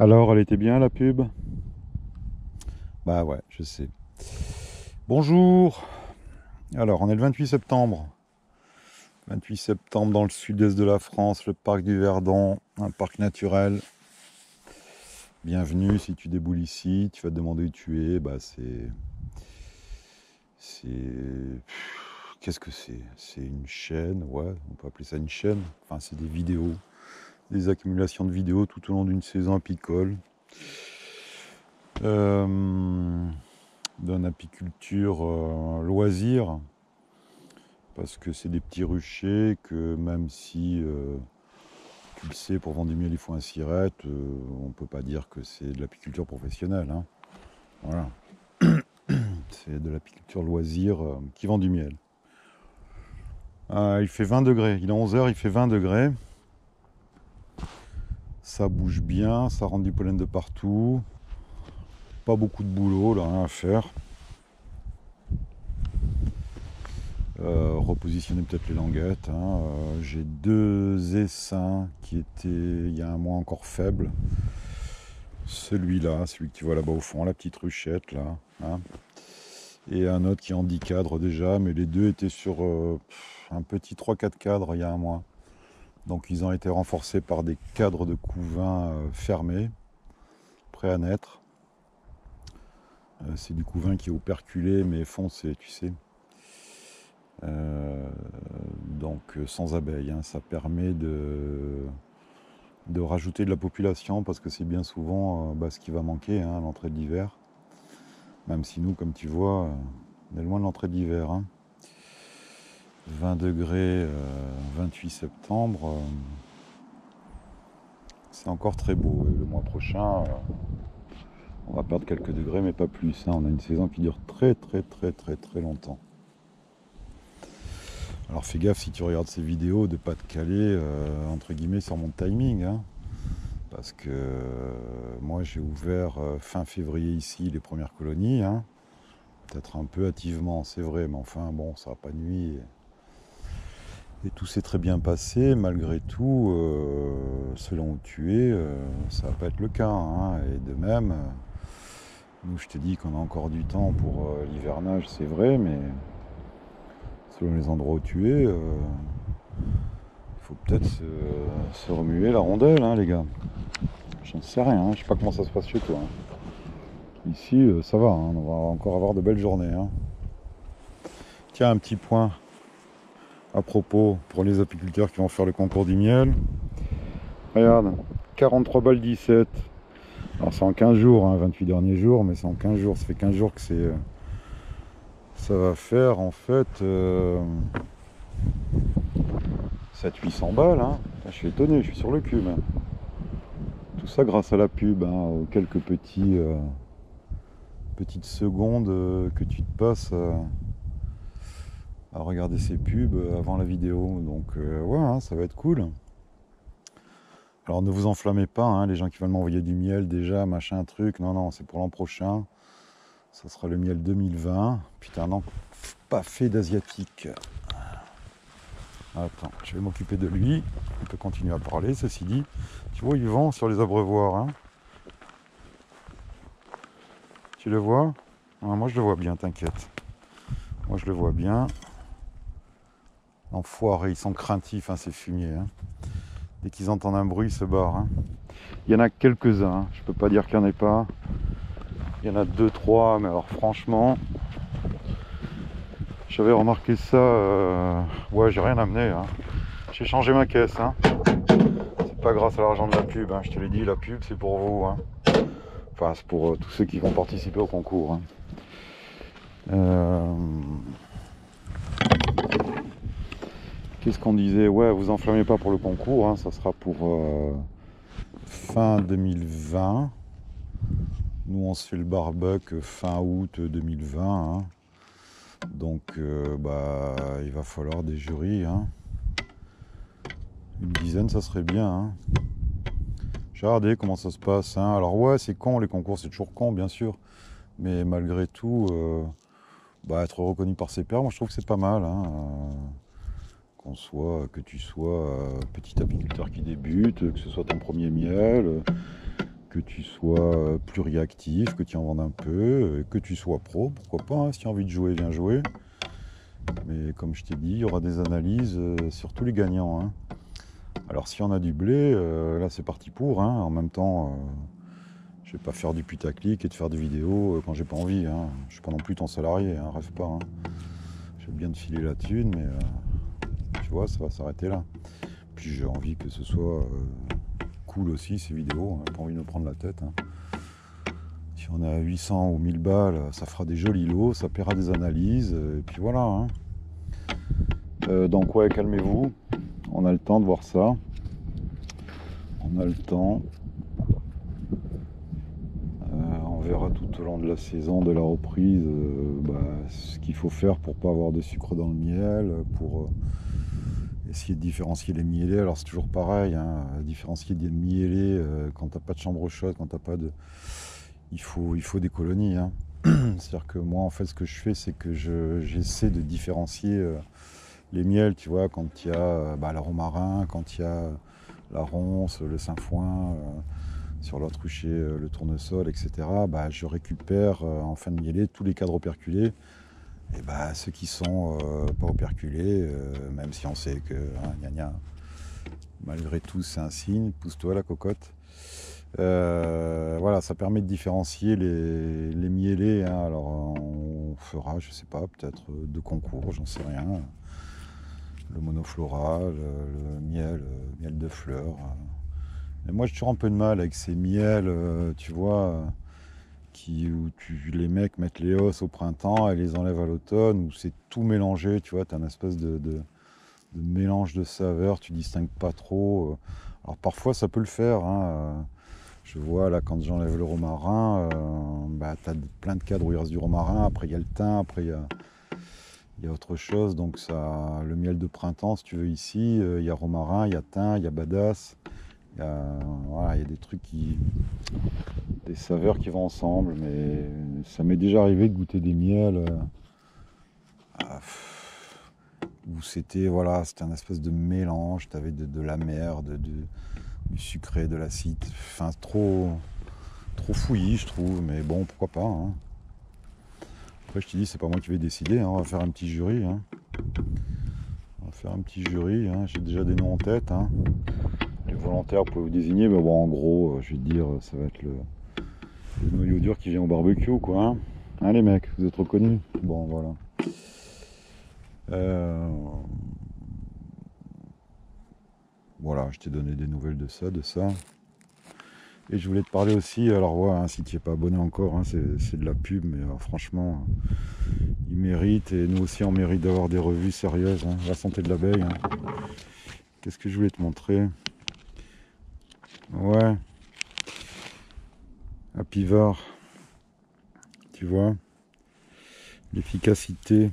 Alors, elle était bien la pub? Bah ouais, je sais. Bonjour. Alors, on est le 28 septembre. 28 septembre dans le sud-est de la France, le parc du Verdon, un parc naturel. Bienvenue, si tu déboules ici, tu vas te demander où tu es. Bah c'est... Qu'est-ce que c'est? C'est une chaîne, ouais, on peut appeler ça une chaîne. Enfin, c'est des vidéos, des accumulations de vidéos tout au long d'une saison apicole. D'une apiculture loisir, parce que c'est des petits ruchers que même si tu le sais, pour vendre du miel il faut un cirette, on peut pas dire que c'est de l'apiculture professionnelle, hein. Voilà. C'est de l'apiculture loisir qui vend du miel. Il fait 20 degrés, il est 11 heures, il fait 20 degrés. Ça bouge bien, ça rentre du pollen de partout. Pas beaucoup de boulot là, rien à faire. Repositionner peut-être les languettes, hein. J'ai deux essaims qui étaient il y a un mois encore faibles. Celui-là, celui que tu vois là-bas au fond, la petite ruchette là, hein. Et un autre qui est en 10 cadres déjà, mais les deux étaient sur un petit 3-4 cadres il y a un mois. Donc ils ont été renforcés par des cadres de couvain fermés, prêts à naître. C'est du couvain qui est operculé mais foncé, tu sais. Donc sans abeilles, hein. Ça permet de rajouter de la population parce que c'est bien souvent ce qui va manquer, hein, à l'entrée de l'hiver. Même si nous, comme tu vois, on est loin de l'entrée de l'hiver, hein. 20 degrés, 28 septembre, c'est encore très beau. Et le mois prochain, on va perdre quelques degrés, mais pas plus, hein. On a une saison qui dure très très très très très longtemps. Alors fais gaffe si tu regardes ces vidéos de pas te caler entre guillemets sur mon timing, hein. Parce que moi j'ai ouvert fin février ici les premières colonies, hein. Peut-être un peu hâtivement, c'est vrai, mais enfin bon, ça n'a pas nuit. Et tout s'est très bien passé, malgré tout, selon où tu es, ça va pas être le cas, hein. Et de même, nous je te dis qu'on a encore du temps pour l'hivernage, c'est vrai, mais selon les endroits où tu es, il faut peut-être se remuer la rondelle, hein, les gars. J'en sais rien, hein, je sais pas comment ça se passe chez toi, hein. Ici, ça va, hein, on va encore avoir de belles journées, hein. Tiens, un petit point à propos pour les apiculteurs qui vont faire le concours du miel. Regarde, 43 balles 17. Alors c'est en 15 jours, hein, 28 derniers jours, mais c'est en 15 jours. Ça fait 15 jours que c'est... ça va faire en fait 700-800 balles, hein. Je suis étonné, je suis sur le cul même. Tout ça grâce à la pub, hein, aux quelques petites secondes que tu te passes à regarder ces pubs avant la vidéo. Donc ouais, hein, ça va être cool. Alors ne vous enflammez pas, hein, les gens qui veulent m'envoyer du miel déjà, machin truc. Non, non, c'est pour l'an prochain. Ça sera le miel 2020. Putain, non, pas fait d'asiatique. Attends, je vais m'occuper de lui. On peut continuer à parler, ceci dit. Tu vois, il vend sur les abreuvoirs, hein. Tu le vois? Ah, moi je le vois bien, t'inquiète. Moi je le vois bien. Enfoirés, ils sont craintifs, hein, ces fumiers, hein. Dès qu'ils entendent un bruit, ils se barrent, hein. Il y en a quelques-uns, hein. Je peux pas dire qu'il n'y en ait pas. Il y en a 2-3, mais alors franchement, j'avais remarqué ça. Ouais, j'ai rien amené, hein. J'ai changé ma caisse, hein. C'est pas grâce à l'argent de la pub, hein. Je te l'ai dit, la pub c'est pour vous, hein. Enfin, c'est pour tous ceux qui vont participer au concours, hein. Qu'est-ce qu'on disait? Ouais, vous enflammez pas pour le concours, hein. Ça sera pour fin 2020. Nous, on se fait le barbecue fin août 2020, hein. Donc, il va falloir des jurys, hein. Une dizaine, ça serait bien, hein. J'ai regardé comment ça se passe, hein. Alors ouais, c'est con, les concours, c'est toujours con, bien sûr. Mais malgré tout, être reconnu par ses pairs, moi je trouve que c'est pas mal, hein. Que tu sois petit apiculteur qui débute, que ce soit ton premier miel, que tu sois plus réactif, que tu en vendes un peu, que tu sois pro, pourquoi pas, hein, si tu as envie de jouer, viens jouer. Mais comme je t'ai dit, il y aura des analyses sur tous les gagnants, hein. Alors si on a du blé, là c'est parti pour, hein. En même temps, je vais pas faire du putaclic et de faire des vidéos quand j'ai pas envie, hein. Je suis pas non plus ton salarié, hein, rêve pas, hein. J'aime bien te filer la thune, mais tu vois, ça va s'arrêter là. Puis j'ai envie que ce soit cool aussi ces vidéos, hein, pas envie de me prendre la tête, hein. Si on a 800 ou 1000 balles, ça fera des jolis lots, ça paiera des analyses, et puis voilà, hein. Donc ouais, calmez-vous, on a le temps de voir ça. On a le temps. On verra tout au long de la saison, de la reprise, ce qu'il faut faire pour pas avoir de sucre dans le miel, pour essayer de différencier les mielés. Alors c'est toujours pareil, hein, différencier des mielés quand t'as pas de chambre chaude, quand t'as pas de... Il faut des colonies, hein. C'est-à-dire que moi en fait ce que je fais c'est que j'essaie de différencier les miels, tu vois, quand il y a le romarin, quand il y a la ronce, le sainfoin, sur l'autre rucher, le tournesol, etc. Je récupère en fin de mielée tous les cadres operculés. Et ceux qui sont pas operculés, même si on sait que gna gna, malgré tout c'est un signe, pousse-toi la cocotte. Voilà, ça permet de différencier les mielés, hein. Alors on fera, je sais pas, peut-être 2 concours, j'en sais rien. Le monofloral, le miel de fleurs. Et moi j'ai toujours un peu de mal avec ces miels, tu vois, où les mecs mettent les hausses au printemps et les enlèvent à l'automne, où c'est tout mélangé, tu vois, t'as une espèce de mélange de saveurs, tu distingues pas trop. Alors parfois ça peut le faire, hein. Je vois là quand j'enlève le romarin, t'as plein de cadres où il reste du romarin, après il y a le thym, après il y a autre chose, donc ça, le miel de printemps, si tu veux, ici, il y a romarin, il y a thym, il y a badass, voilà, il y a des trucs des saveurs qui vont ensemble, mais ça m'est déjà arrivé de goûter des miels où c'était un espèce de mélange, tu avais de l'amer, du sucré, de l'acide, enfin trop fouillis je trouve, mais bon pourquoi pas, hein. Après je te dis c'est pas moi qui vais décider, hein. On va faire un petit jury, hein. Hein. J'ai déjà des noms en tête, hein. Les volontaires, vous pouvez vous désigner, mais bon, en gros, je vais te dire, ça va être le noyau dur qui vient au barbecue, quoi, hein. Hein, les mecs, vous êtes reconnus? Bon, voilà. Voilà, je t'ai donné des nouvelles de ça. Et je voulais te parler aussi, alors ouais, hein, si tu n'es pas abonné encore, hein, c'est de la pub, mais franchement, ils méritent, et nous aussi on mérite d'avoir des revues sérieuses, hein. La santé de l'abeille, hein. Qu'est-ce que je voulais te montrer? Ouais, Apivore, tu vois, l'efficacité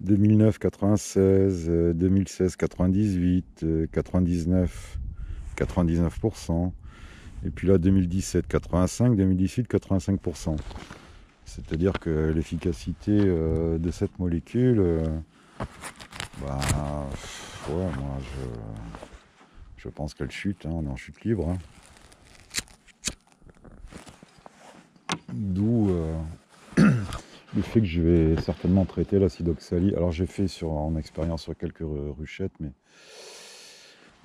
2009 96, 2016 98, 99 99%, et puis là 2017 85, 2018 85%. C'est-à-dire que l'efficacité de cette molécule, moi je pense qu'elle chute, hein, on est en chute libre, hein. D'où le fait que je vais certainement traiter l'acidoxalie. Alors j'ai fait en expérience sur quelques ruchettes, mais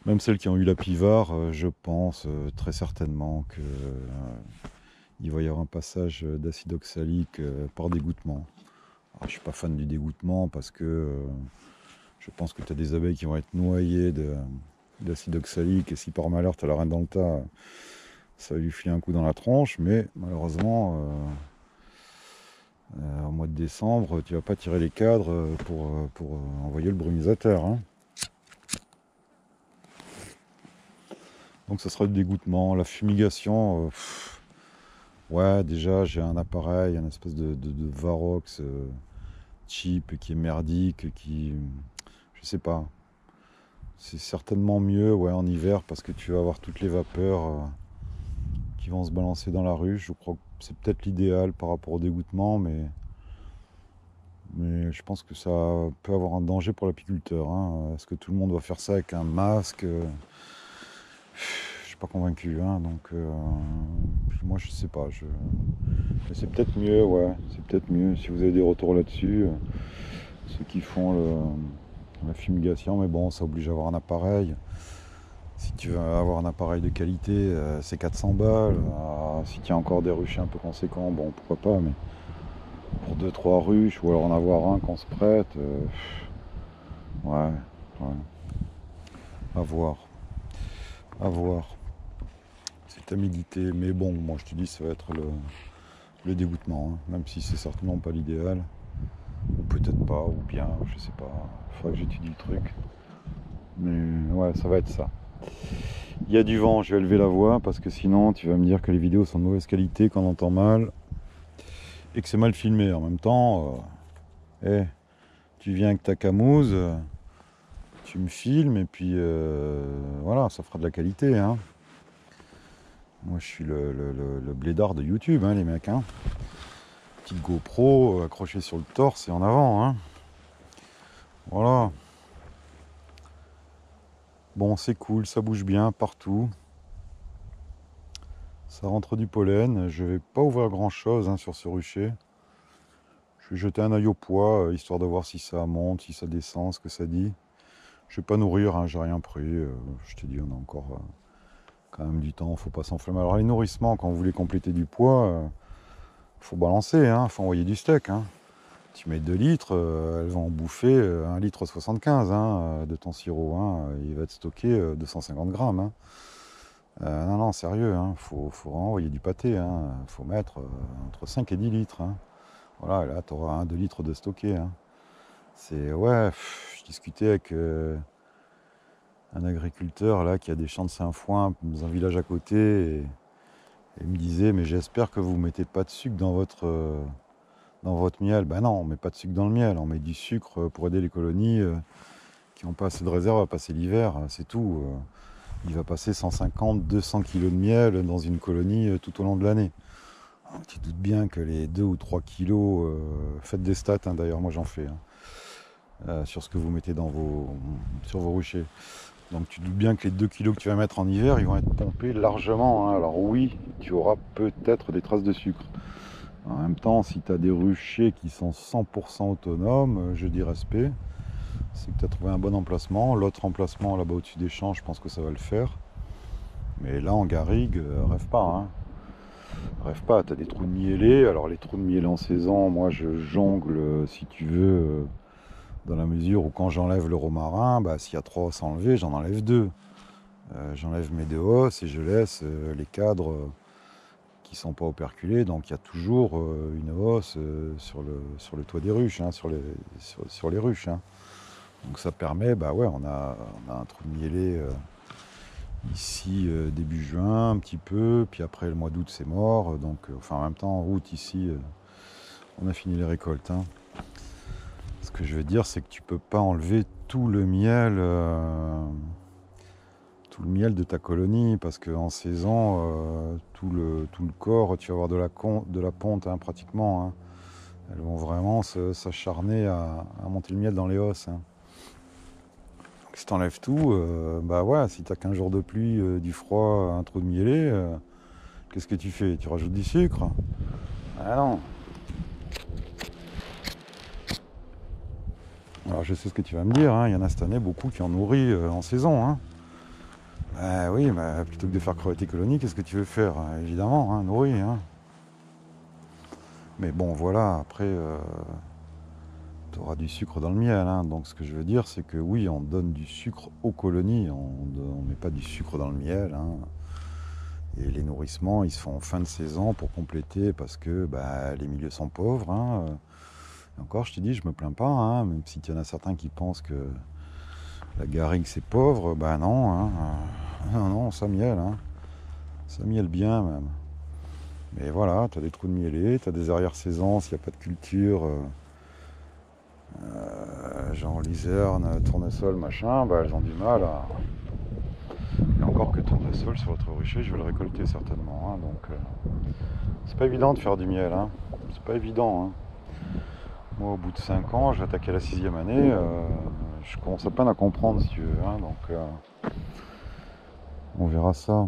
même celles qui ont eu la pivare, je pense très certainement qu'il va y avoir un passage d'acide oxalique par dégoûtement. Alors, je ne suis pas fan du dégoûtement parce que je pense que tu as des abeilles qui vont être noyées d'acide oxalique, et si par malheur tu as la reine dans le tas, ça va lui filer un coup dans la tronche, mais malheureusement au mois de décembre tu vas pas tirer les cadres pour envoyer le brumisateur, hein. Donc ça sera du dégoûtement. La fumigation, ouais, déjà j'ai un appareil, un espèce de Varox cheap qui est merdique, je sais pas. C'est certainement mieux, ouais, en hiver, parce que tu vas avoir toutes les vapeurs qui vont se balancer dans la ruche. Je crois que c'est peut-être l'idéal par rapport au dégoûtement, mais je pense que ça peut avoir un danger pour l'apiculteur, hein. Est-ce que tout le monde va faire ça avec un masque? suis pas convaincu, hein, donc moi je sais pas, mais c'est peut-être mieux, ouais, c'est peut-être mieux si vous avez des retours là-dessus, ceux qui font la fumigation, mais bon, ça oblige à avoir un appareil. Si tu veux avoir un appareil de qualité, c'est 400 balles. Si tu as encore des ruchers un peu conséquents, bon, pourquoi pas, mais pour 2-3 ruches, ou alors en avoir un qu'on se prête, ouais, ouais, à voir, à voir. C'est à méditer, mais bon, moi je te dis, ça va être le dégoûtement, hein, même si c'est certainement pas l'idéal, ou peut-être pas, ou bien, je sais pas, il faudra que j'étudie le truc, mais ouais, ça va être ça. Il y a du vent, je vais lever la voix parce que sinon tu vas me dire que les vidéos sont de mauvaise qualité, qu'on entend mal et que c'est mal filmé. En même temps, tu viens avec ta camouse, tu me filmes et puis voilà, ça fera de la qualité, hein. Moi je suis le blédard de YouTube, hein, les mecs, hein. Petite GoPro accrochée sur le torse et en avant, hein. Voilà. Bon, c'est cool, ça bouge bien partout. Ça rentre du pollen. Je vais pas ouvrir grand chose, hein, sur ce rucher. Je vais jeter un œil au poids, histoire de voir si ça monte, si ça descend, ce que ça dit. Je vais pas nourrir, hein, j'ai rien pris. Je te dis, on a encore quand même du temps, faut pas s'enflammer. Alors les nourrissements, quand vous voulez compléter du poids, faut balancer, hein, faut envoyer du steak, hein. Tu mets 2 litres, elles vont en bouffer 1 litre 75, hein, de ton sirop, hein. Il va être stocké 250 grammes, hein. Non, non, sérieux, hein, faut vraiment envoyer du pâté, hein. Faut mettre entre 5 et 10 litres, hein. Voilà, là, tu auras 2 litres de stocké, hein. C'est, ouais, je discutais avec un agriculteur là qui a des champs de Saint-Foin dans un village à côté et il me disait, mais j'espère que vous mettez pas de sucre dans votre miel. Ben non, on met pas de sucre dans le miel, on met du sucre pour aider les colonies qui n'ont pas assez de réserve à passer l'hiver, c'est tout. Il va passer 150-200 kilos de miel dans une colonie tout au long de l'année. Alors, tu te doutes bien que les 2 ou 3 kilos, faites des stats, hein, d'ailleurs moi j'en fais, hein, sur ce que vous mettez sur vos ruchers. Donc tu te doutes bien que les 2 kilos que tu vas mettre en hiver, ils vont être pompés largement, hein. Alors oui, tu auras peut-être des traces de sucre. En même temps, si tu as des ruchers qui sont 100% autonomes, je dis respect. C'est que tu as trouvé un bon emplacement. L'autre emplacement là-bas au-dessus des champs, je pense que ça va le faire. Mais là en garrigue, rêve pas, hein. Rêve pas, tu as des trous de mielés. Alors les trous de mielés en saison, moi je jongle, si tu veux, dans la mesure où quand j'enlève le romarin, bah, s'il y a 3 os enlevés, j'en enlève 2. J'enlève mes 2 os et je laisse les cadres qui sont pas operculés. Donc il y a toujours une hausse sur le toit des ruches, hein, sur les ruches, hein. Donc ça permet, bah ouais, on a un trou de mielé ici début juin un petit peu, puis après le mois d'août c'est mort. Donc enfin en même temps en août ici, on a fini les récoltes, hein. Ce que je veux dire, c'est que tu peux pas enlever tout le miel de ta colonie, parce qu'en saison, tout le corps, tu vas avoir de la ponte, hein, pratiquement, hein. Elles vont vraiment s'acharner à monter le miel dans les os, hein. Donc, si tu enlèves tout, bah ouais, si tu as 15 jours de pluie, du froid, un trou de mielé, qu'est-ce que tu fais? Tu rajoutes du sucre? Ah non. Alors je sais ce que tu vas me dire, hein, il y en a cette année beaucoup qui en nourrit en saison, hein. Bah oui, bah, plutôt que de faire crever tes colonies, qu'est-ce que tu veux faire? Évidemment, hein, nourrir, hein. Mais bon, voilà, après, tu auras du sucre dans le miel, hein. Donc ce que je veux dire, c'est que oui, on donne du sucre aux colonies, on ne met pas du sucre dans le miel, hein. Et les nourrissements, ils se font en fin de saison pour compléter, parce que bah, les milieux sont pauvres, hein. Et encore, je te dis, je me plains pas, hein, même si il y en a certains qui pensent que la garrigue c'est pauvre, bah non, hein. Non, non, ça miel, hein. Ça miel bien même. Mais voilà, tu as des trous de mielés, tu as des arrière-saisons, s'il n'y a pas de culture, genre luzerne, tournesol, machin, bah elles ont du mal à... Et encore que tournesol sur votre rucher, je vais le récolter certainement, hein, donc c'est pas évident de faire du miel, hein. C'est pas évident, hein. Moi, au bout de 5 ans, j'ai attaqué la 6e année, je commence à peine à comprendre, si tu veux, hein, donc on verra ça.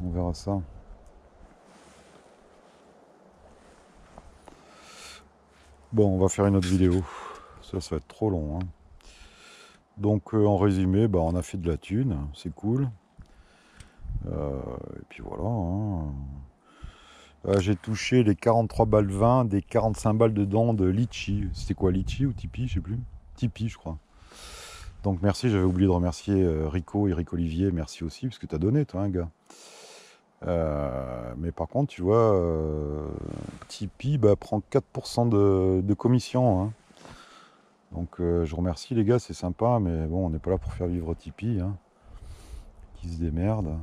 On verra ça. Bon, on va faire une autre vidéo. Ça va être trop long, hein. Donc, en résumé, bah, on a fait de la thune. C'est cool. Et puis voilà, hein. J'ai touché les 43 balles 20 des 45 balles dedans de Litchi. C'était quoi, Litchi ou Tipeee, je sais plus. Tipeee, je crois. Donc merci, j'avais oublié de remercier Rico, Eric Olivier, merci aussi, parce que t'as donné, toi, un gars. Mais par contre, tu vois, Tipeee prend 4% de commission, hein. Donc je remercie les gars, c'est sympa, mais bon, on n'est pas là pour faire vivre Tipeee, hein. Qui se démerde.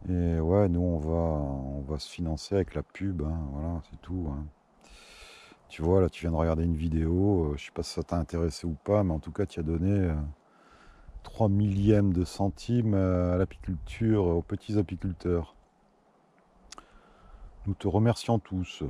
Et ouais, nous on va se financer avec la pub, hein, voilà, c'est tout, hein. Tu vois, là tu viens de regarder une vidéo, je sais pas si ça t'a intéressé ou pas, mais en tout cas tu as donné 3 millièmes de centimes à l'apiculture, aux petits apiculteurs. Nous te remercions tous.